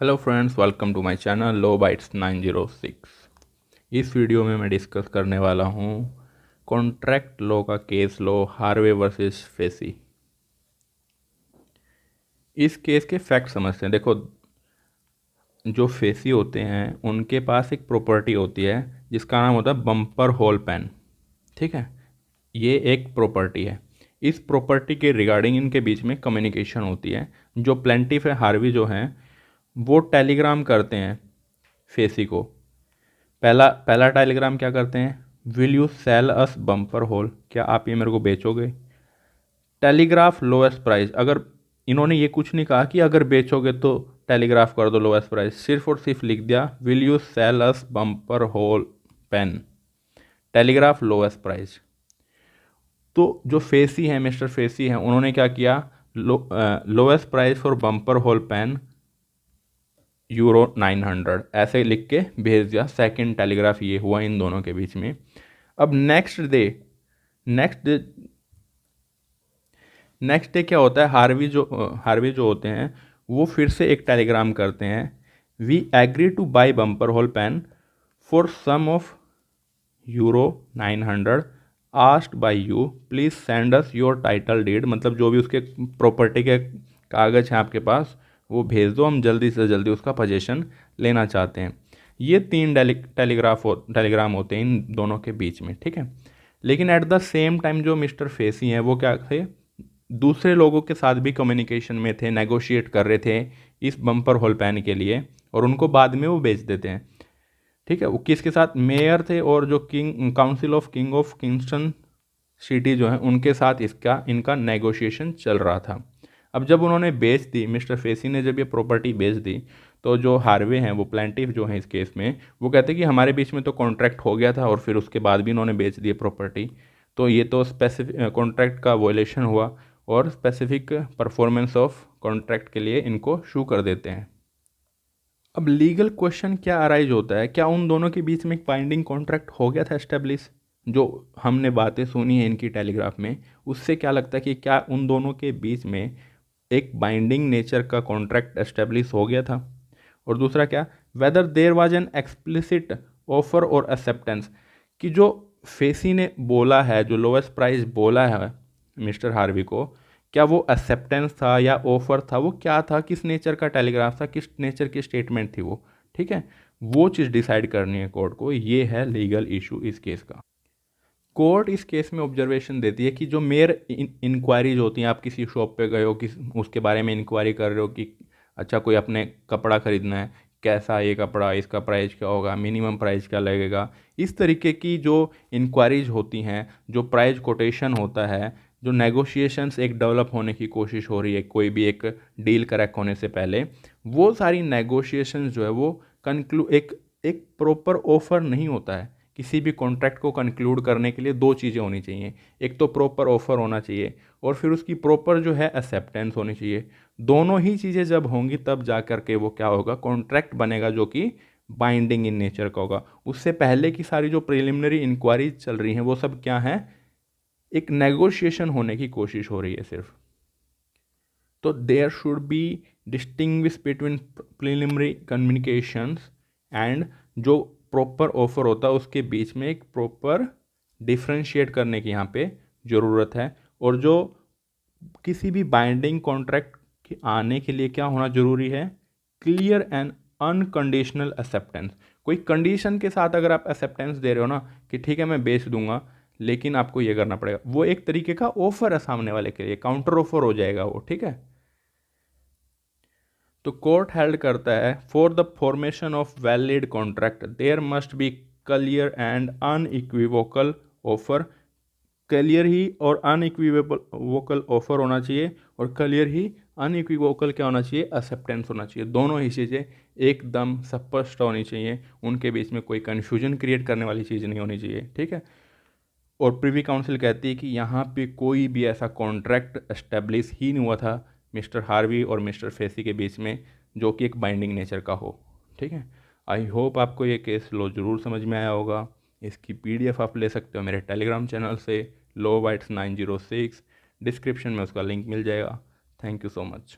Hello friends, welcome to my channel law bytes 906। इस video में मैं डिस्कस करने वाला हूँ कॉन्ट्रैक्ट लॉ का case law Harvey versus Facey. इस केस के फैक्ट समझते हैं। देखो, जो फेसी होते हैं उनके पास एक प्रॉपर्टी होती है जिसका नाम होता है बम्पर होल पेन। ठीक है, ये एक प्रॉपर्टी है। इस प्रॉपर्टी के रिगार्डिंग इनके बीच में कम्युनिकेशन होती है। जो प्लेंटिफ है हार्वी जो हैं वो टेलीग्राम करते हैं फेसी को। पहला पहला टेलीग्राम क्या करते हैं, will you sell us Bumper Hall, क्या आप ये मेरे को बेचोगे। टेलीग्राफ लोएस्ट प्राइस, अगर इन्होंने ये कुछ नहीं कहा कि अगर बेचोगे तो टेलीग्राफ कर दो लोएस्ट प्राइस, सिर्फ और सिर्फ लिख दिया will you sell us Bumper Hall Pen, telegraph lowest price. तो जो फेसी हैं, मिस्टर फेसी हैं, उन्होंने क्या किया, lowest price for Bumper Hall Pen €900 ऐसे लिख के भेज दिया। सेकंड टेलीग्राफ ये हुआ इन दोनों के बीच में। अब नेक्स्ट डे क्या होता है, हार्वी जो होते हैं वो फिर से एक टेलीग्राम करते हैं, we agree to buy Bumper Hall Pen for sum of €900 asked by you, please send us your title deed. मतलब जो भी उसके प्रॉपर्टी के कागज हैं आपके पास वो भेज दो, हम जल्दी से जल्दी उसका पोजीशन लेना चाहते हैं। ये तीन टेलीग्राम होते हैं इन दोनों के बीच में। ठीक है, लेकिन एट द सेम टाइम जो मिस्टर फेसी हैं वो क्या थे, दूसरे लोगों के साथ भी कम्युनिकेशन में थे, नेगोशिएट कर रहे थे इस बम्पर होल पेन के लिए, और उनको बाद में वो बेच देते हैं। ठीक है, वो किसके साथ, मेयर थे और जो काउंसिल ऑफ किंगस्टन सिटी जो है उनके साथ इनका नेगोशिएशन चल रहा था। अब जब उन्होंने बेच दी, मिस्टर फेसी ने जब ये प्रॉपर्टी बेच दी, तो जो हार्वे हैं, वो प्लेंटिफ जो हैं इस केस में, वो कहते हैं कि हमारे बीच में तो कॉन्ट्रैक्ट हो गया था और फिर उसके बाद भी इन्होंने बेच दी प्रॉपर्टी, तो ये तो स्पेसिफिक कॉन्ट्रैक्ट का वॉयलेशन हुआ और स्पेसिफिक परफॉर्मेंस ऑफ कॉन्ट्रैक्ट के लिए इनको शू कर देते हैं। अब लीगल क्वेश्चन क्या अराइज होता है, क्या उन दोनों के बीच में एक बाइंडिंग कॉन्ट्रैक्ट हो गया था एस्टेब्लिश। जो हमने बातें सुनी है इनकी टेलीग्राफ में, उससे क्या लगता है कि क्या उन दोनों के बीच में एक बाइंडिंग नेचर का कॉन्ट्रैक्ट एस्टेब्लिश हो गया था। और दूसरा क्या, whether there was an explicit offer और एक्सेप्टेंस, कि जो फेसी ने बोला है, जो लोवेस्ट प्राइस बोला है मिस्टर हार्वी को, क्या वो एक्सेप्टेंस था या ऑफर था, वो क्या था, किस नेचर का टेलीग्राफ था, किस नेचर की स्टेटमेंट थी वो। ठीक है, वो चीज़ डिसाइड करनी है कोर्ट को। ये है लीगल इशू इस केस का। कोर्ट इस केस में ऑब्जर्वेशन देती है कि जो मेयर इंक्वायरीज होती हैं, आप किसी शॉप पे गए हो, किस उसके बारे में इंक्वायरी कर रहे हो कि अच्छा कोई अपने कपड़ा ख़रीदना है, कैसा ये कपड़ा, इसका प्राइस क्या होगा, मिनिमम प्राइस क्या लगेगा, इस तरीके की जो इंक्वायरीज होती हैं, जो प्राइस कोटेशन होता है, जो नेगोशिएशंस एक डेवलप होने की कोशिश हो रही है कोई भी एक डील क्रैक होने से पहले, वो सारी नेगोशिएशंस जो है वो एक एक प्रॉपर ऑफर नहीं होता है। किसी भी कॉन्ट्रैक्ट को कंक्लूड करने के लिए दो चीज़ें होनी चाहिए, एक तो प्रॉपर ऑफर होना चाहिए और फिर उसकी प्रॉपर जो है एक्सेप्टेंस होनी चाहिए। दोनों ही चीज़ें जब होंगी तब जा कर के वो क्या होगा, कॉन्ट्रैक्ट बनेगा जो कि बाइंडिंग इन नेचर का होगा। उससे पहले की सारी जो प्रिलिमिनरी इंक्वायरी चल रही हैं वो सब क्या हैं, एक नेगोशिएशन होने की कोशिश हो रही है सिर्फ। तो there should be distinguish between preliminary communications and जो प्रॉपर ऑफर होता है उसके बीच में एक प्रॉपर डिफ्रेंशिएट करने की यहाँ पे ज़रूरत है। और जो किसी भी बाइंडिंग कॉन्ट्रैक्ट के आने के लिए क्या होना ज़रूरी है, क्लियर एंड अनकंडीशनल एक्सेप्टेंस। कोई कंडीशन के साथ अगर आप एक्सेप्टेंस दे रहे हो ना कि ठीक है मैं बेच दूंगा लेकिन आपको ये करना पड़ेगा, वो एक तरीके का ऑफर है सामने वाले के लिए, काउंटर ऑफर हो जाएगा वो। ठीक है, तो कोर्ट हेल्ड करता है for the formation of valid contract there must be clear and unequivocal offer. Clear ही और अनइक्विवोकल ऑफर होना चाहिए, और क्लियर ही अनइक्विवोकल क्या होना चाहिए, एक्सेप्टेंस होना चाहिए। दोनों ही चीज़ें एकदम स्पष्ट होनी चाहिए, उनके बीच में कोई कन्फ्यूजन क्रिएट करने वाली चीज़ नहीं होनी चाहिए। ठीक है, और प्रिवी काउंसिल कहती है कि यहाँ पे कोई भी ऐसा कॉन्ट्रैक्ट एस्टेब्लिश ही नहीं हुआ था मिस्टर हार्वी और मिस्टर फेसी के बीच में जो कि एक बाइंडिंग नेचर का हो। ठीक है, आई होप आपको ये केस लो ज़रूर समझ में आया होगा। इसकी PDF आप ले सकते हो मेरे टेलीग्राम चैनल से, लो बाइट्स 906, डिस्क्रिप्शन में उसका लिंक मिल जाएगा। Thank you so much.